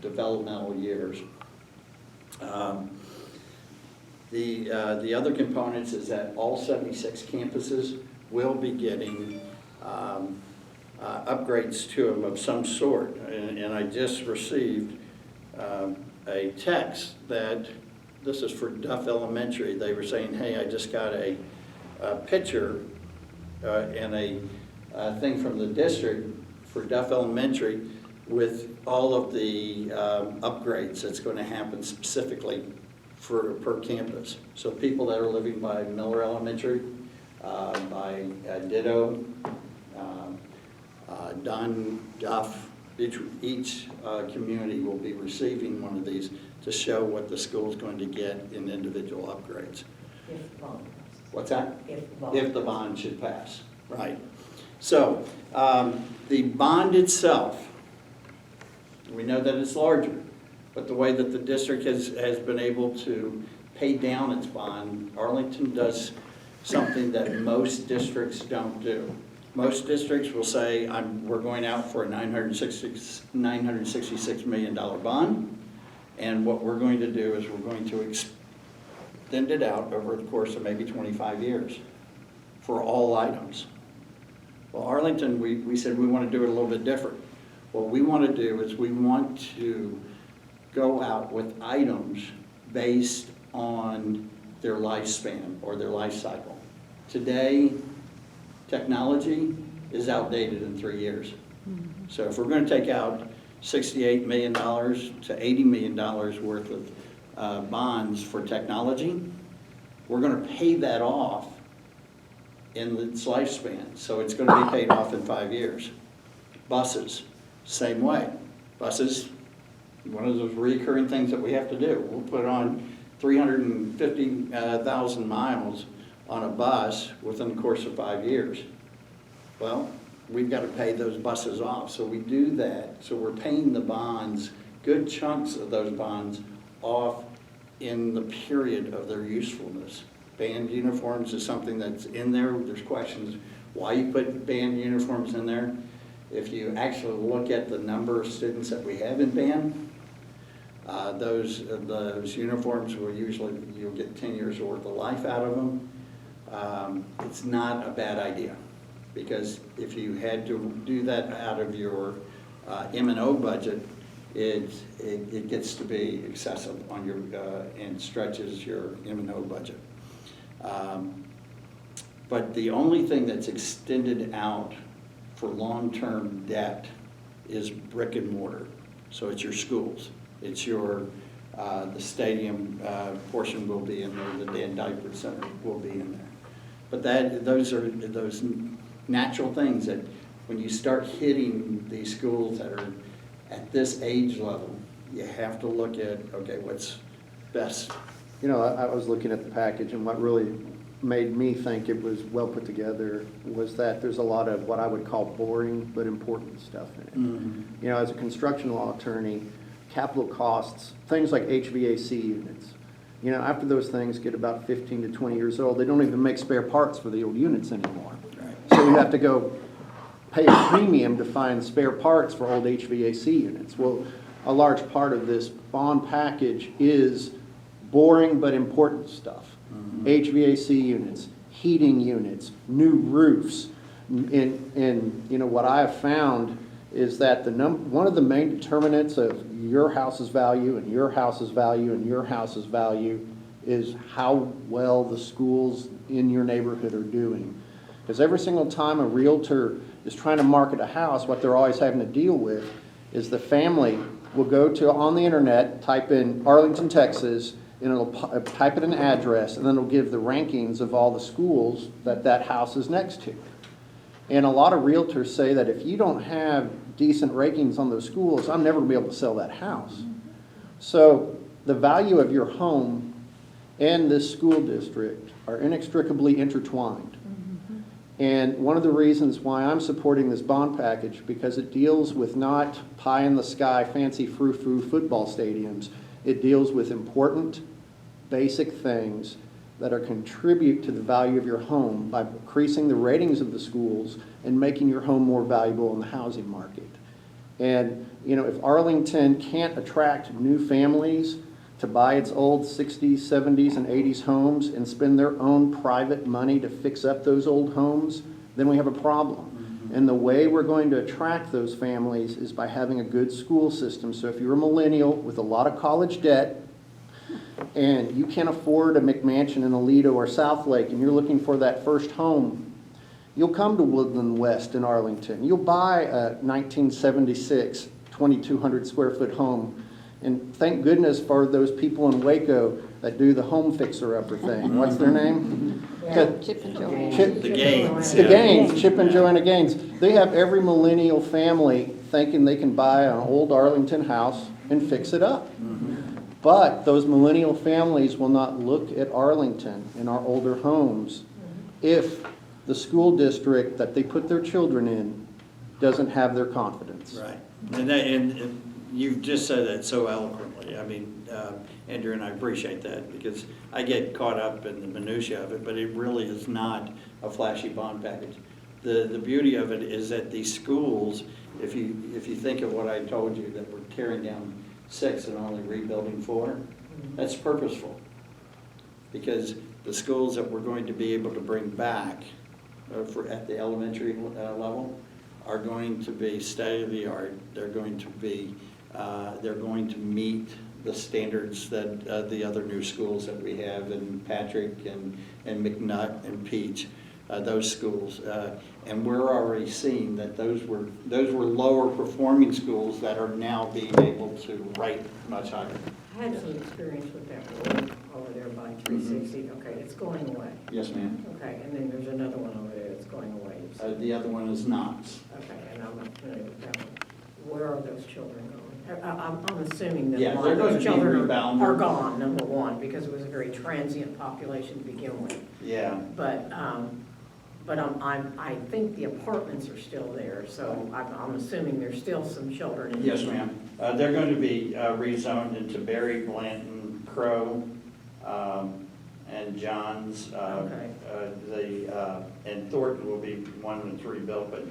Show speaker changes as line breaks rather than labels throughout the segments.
developmental years. The other components is that all 76 campuses will be getting upgrades to them of some sort. And I just received a text that, this is for Duff Elementary, they were saying, hey, I just got a picture and a thing from the district for Duff Elementary with all of the upgrades that's going to happen specifically per campus. So people that are living by Miller Elementary, by Ditto, Dunn, Duff, each community will be receiving one of these to show what the school's going to get in individual upgrades.
If the bond passes.
What's that?
If the bond
should pass, right. So the bond itself, we know that it's larger, but the way that the district has been able to pay down its bond, Arlington does something that most districts don't do. Most districts will say, we're going out for a $966 million bond, and what we're going to do is we're going to extend it out over the course of maybe 25 years for all items. Well, Arlington, we said we want to do it a little bit different. What we want to do is we want to go out with items based on their lifespan or their life cycle. Today, technology is outdated in 3 years. So if we're going to take out $68 million to $80 million worth of bonds for technology, we're going to pay that off in its lifespan. So it's going to be paid off in 5 years. Buses, same way. Buses, one of those recurring things that we have to do. We'll put on 350,000 miles on a bus within the course of 5 years. Well, we've got to pay those buses off. So we do that. So we're paying the bonds, good chunks of those bonds, off in the period of their usefulness. Band uniforms is something that's in there. There's questions why you put band uniforms in there. If you actually look at the number of students that we have in band, those uniforms will usually, you'll get 10 years worth of life out of them. It's not a bad idea, because if you had to do that out of your M&O budget, it gets to be excessive on your and stretches your M&O budget. But the only thing that's extended out for long-term debt is brick and mortar. So it's your schools. It's your, the stadium portion will be in there, the Dan Diaper Center will be in there. But those are those natural things that when you start hitting these schools that are at this age level, you have to look at, okay, what's best.
You know, I was looking at the package, and what really made me think it was well put together was that there's a lot of what I would call boring but important stuff in it. Mm-hmm. You know, as a construction law attorney, capital costs, things like HVAC units, you know, after those things get about 15 to 20 years old, they don't even make spare parts for the old units anymore. Right. So you have to go pay a premium to find spare parts for old HVAC units. Well, a large part of this bond package is boring but important stuff. Mm-hmm. HVAC units, heating units, new roofs. And you know, what I have found is that one of the main determinants of your house's value and your house's value and your house's value is how well the schools in your neighborhood are doing. Because every single time a realtor is trying to market a house, what they're always having to deal with is the family will go to on the internet, type in Arlington, Texas, and it'll type in an address, and then it'll give the rankings of all the schools that house is next to. And a lot of realtors say that if you don't have decent rankings on those schools, I'm never going to be able to sell that house. So the value of your home and this school district are inextricably intertwined. Mm-hmm. And one of the reasons why I'm supporting this bond package, because it deals with not pie-in-the-sky, fancy frou-frou football stadiums. It deals with important, basic things that are contribute to the value of your home by increasing the ratings of the schools and making your home more valuable in the housing market. And, if Arlington can't attract new families to buy its old 60s, 70s, and 80s homes and spend their own private money to fix up those old homes, then we have a problem. And the way we're going to attract those families is by having a good school system. So if you're a millennial with a lot of college debt and you can't afford a McMansion in Aledo or Southlake and you're looking for that first home, you'll come to Woodland West in Arlington. You'll buy a 1976 2,200 square foot home. And thank goodness for those people in Waco that do the home fixer-upper thing. What's their name?
Chip and Joanne.
The Gaines.
The Gaines, Chip and Joanna Gaines. They have every millennial family thinking they can buy an old Arlington house and fix it up. But those millennial families will not look at Arlington and our older homes if the school district that they put their children in doesn't have their confidence.
Right. And you've just said that so eloquently. I mean, Andrew, and I appreciate that because I get caught up in the minutia of it, but it really is not a flashy bond package. The beauty of it is that these schools, if you think of what I told you, that we're tearing down 6 and only rebuilding 4, that's purposeful. Because the schools that we're going to be able to bring back at the elementary level are going to be state of the art. They're going to be they're going to meet the standards that the other new schools that we have in Patrick and McNutt and Peach, those schools. And we're already seeing that those were lower performing schools that are now being able to rate much higher.
I had some experience with that road over there by 360. Okay, it's going away.
Yes, ma'am.
Okay, and then there's another one over there that's going away.
The other one is Knox.
Okay, and I'm not familiar with that one. Where are those children going? I'm assuming that
Yeah,
a lot
they're
of
going
those
to be
children
rebounded.
are gone, number one, because it was a very transient population to begin with.
Yeah.
But I think the apartments are still there, so I'm assuming there's still some children in.
Yes, ma'am. They're going to be rezoned into Berry, Blanton, Crow, and Johns.
Okay.
And Thornton will be 1 and 3 built, but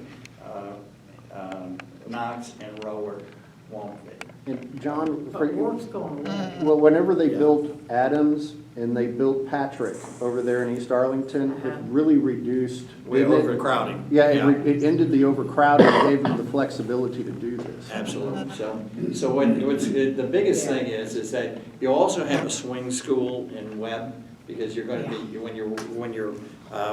Knox and Rower won't be.
And John,
But work's going on.
well, whenever they
Yeah.
built Adams and they built Patrick over there in East Arlington, it really reduced.
We're overcrowding.
Yeah, it ended the overcrowding, and gave them the flexibility to do this.
Absolutely. So the biggest thing is that you also have a swing school in Webb, because you're going to be, when you're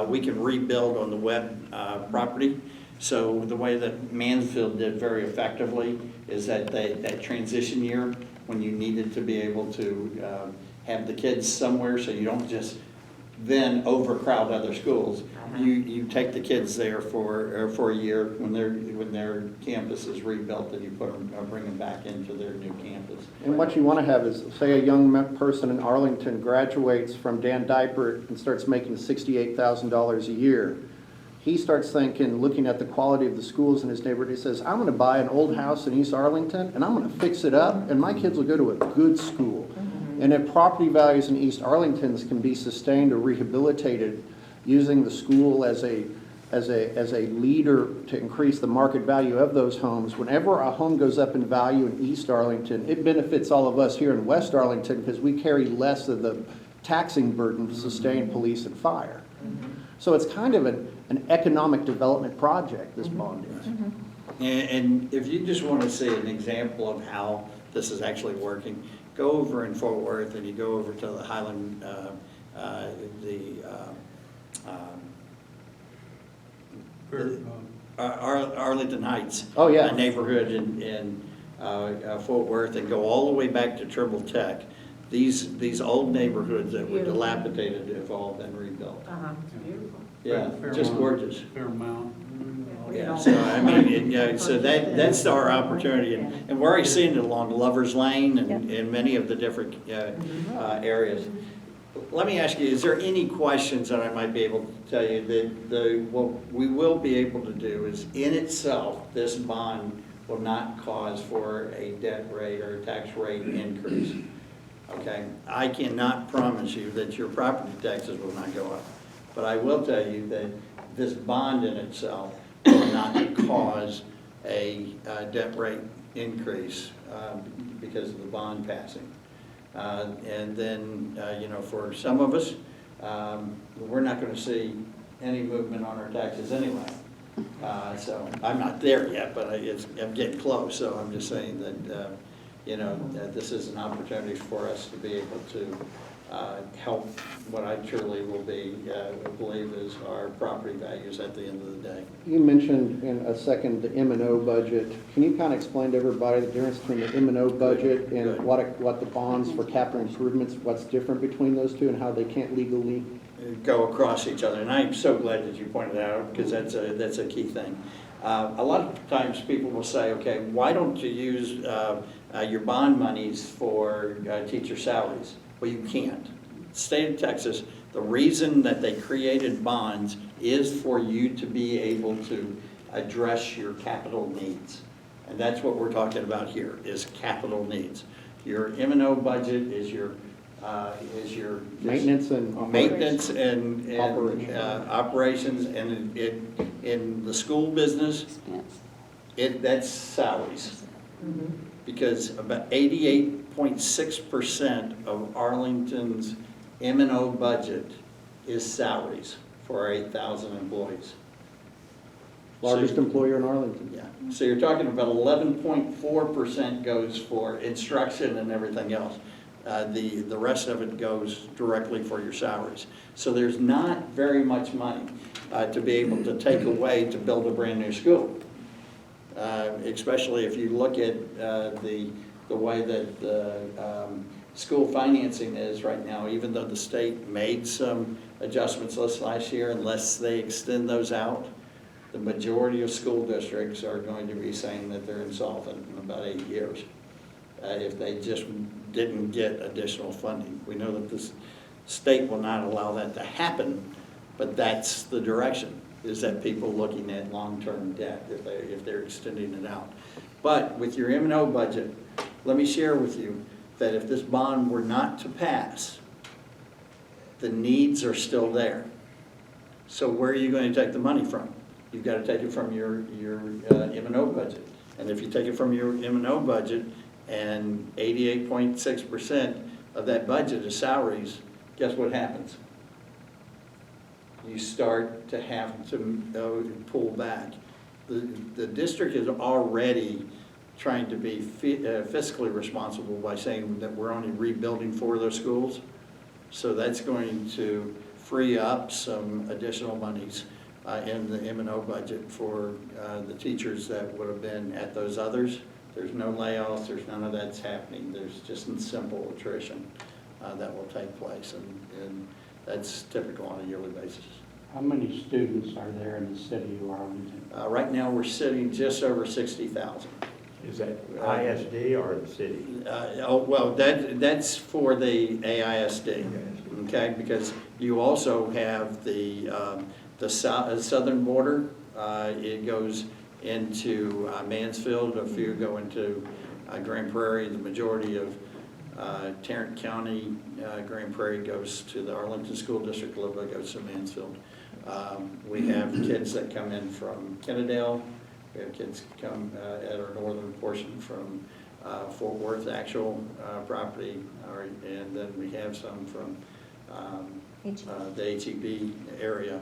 we can rebuild on the Webb property. So the way that Mansfield did very effectively is that that transition year, when you needed to be able to have the kids somewhere so you don't just then overcrowd other schools, you take the kids there for a year when their campus is rebuilt, and you bring them back into their new campus.
And what you want to have is, say a young person in Arlington graduates from Dan Dipert and starts making $68,000 a year. He starts thinking, looking at the quality of the schools in his neighborhood, he says, I'm going to buy an old house in East Arlington, and I'm going to fix it up, and my kids will go to a good school. And if property values in East Arlington can be sustained or rehabilitated using the school as a leader to increase the market value of those homes, whenever a home goes up in value in East Arlington, it benefits all of us here in West Arlington because we carry less of the taxing burden to sustain police and fire. So it's kind of an economic development project, this bond is.
And if you just want to see an example of how this is actually working, go over in Fort Worth and you go over to the Highland, Arlington Heights.
Oh, yeah.
Neighborhood in Fort Worth, and go all the way back to Trimble Tech. These old neighborhoods that were dilapidated have all been rebuilt.
It's beautiful.
Yeah, just gorgeous.
Fairmount.
Yeah, so I mean, so that's our opportunity, and we're already seeing it along Lover's Lane and many of the different areas. Let me ask you, is there any questions that I might be able to tell you that what we will be able to do is, in itself, this bond will not cause for a debt rate or a tax rate increase. Okay, I cannot promise you that your property taxes will not go up, but I will tell you that this bond in itself will not cause a debt rate increase because of the bond passing. And then, for some of us, we're not going to see any movement on our taxes anyway. So I'm not there yet, but I'm getting close. So I'm just saying that, that this is an opportunity for us to be able to help what I truly believe is our property values at the end of the day.
You mentioned in a second the M&O budget. Can you kind of explain to everybody the difference between the M&O budget and what the bonds for capital improvements, what's different between those two and how they can't legally
go across each other? And I'm so glad that you pointed that out, because that's a key thing. A lot of times people will say, okay, why don't you use your bond monies for teacher salaries? Well, you can't. State of Texas, the reason that they created bonds is for you to be able to address your capital needs. And that's what we're talking about here, is capital needs. Your M&O budget is your
maintenance and
operations, and in the school business, that's salaries.
Mhm.
Because about 88.6% of Arlington's M&O budget is salaries for our 8,000 employees.
largest employer in Arlington?
Yeah, so you're talking about 11.4% goes for instruction and everything else. The rest of it goes directly for your salaries. So there's not very much money to be able to take away to build a brand new school. Especially if you look at the way that school financing is right now, even though the state made some adjustments last year, unless they extend those out, the majority of school districts are going to be saying that they're insolvent in about 8 years if they just didn't get additional funding. We know that the state will not allow that to happen, but that's the direction, is that people looking at long-term debt if they're extending it out. But with your M&O budget, let me share with you that if this bond were not to pass, the needs are still there. So where are you going to take the money from? You've got to take it from your M&O budget. And if you take it from your M&O budget and 88.6% of that budget is salaries, guess what happens? You start to have to pull back. The district is already trying to be fiscally responsible by saying that we're only rebuilding 4 of those schools. So that's going to free up some additional monies in the M&O budget for the teachers that would have been at those others. There's no layoffs, there's none of that's happening. There's just simple attrition that will take place, and that's typical on a yearly basis.
How many students are there in the city of Arlington?
Right now, we're sitting just over 60,000.
Is that ISD or the city?
That's for the AISD, okay? Because you also have the southern border. It goes into Mansfield. A few go into Grand Prairie. The majority of Tarrant County, Grand Prairie goes to the Arlington School District. A little bit goes to Mansfield. We have kids that come in from Kennedale. We have kids come at our northern portion from Fort Worth, actual property, and then we have some from the HEB area.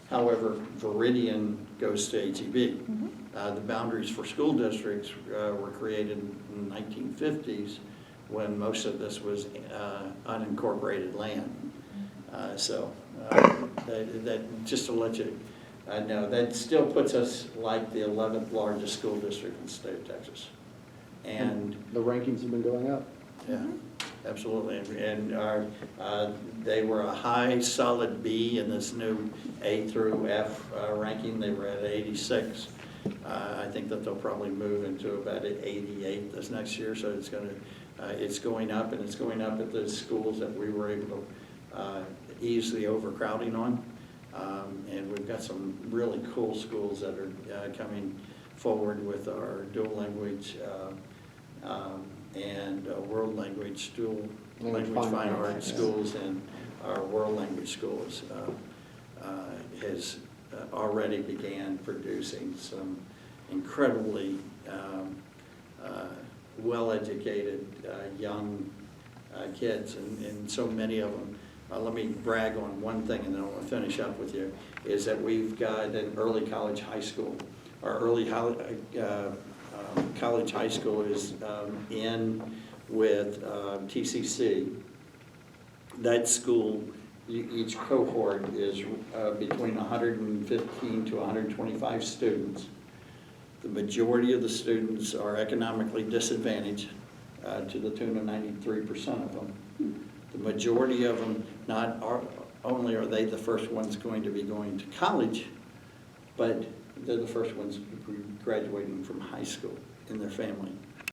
However, Veridian goes to HEB. Mm-hmm. The boundaries for school districts were created in the 1950s when most of this was unincorporated land. That just to let you know, that still puts us like the 11th largest school district in the state of Texas. And
the rankings have been going up.
Yeah, absolutely. And they were a high solid B in this new A through F ranking. They were at 86. I think that they'll probably move into about 88 this next year. So it's going up, and it's going up at the schools that we were able to ease the overcrowding on. And we've got some really cool schools that are coming forward with our dual language and world language, dual language fine arts schools, and our world language schools has already began producing some incredibly well-educated young kids, and so many of them. Let me brag on one thing, and then I want to finish up with you, is that we've got an early college high school. Our early college high school is in with TCC. That school, each cohort is between 115 to 125 students. The majority of the students are economically disadvantaged to the tune of 93% of them. The majority of them, only are they the first ones going to be going to college, but they're the first ones graduating from high school in their family.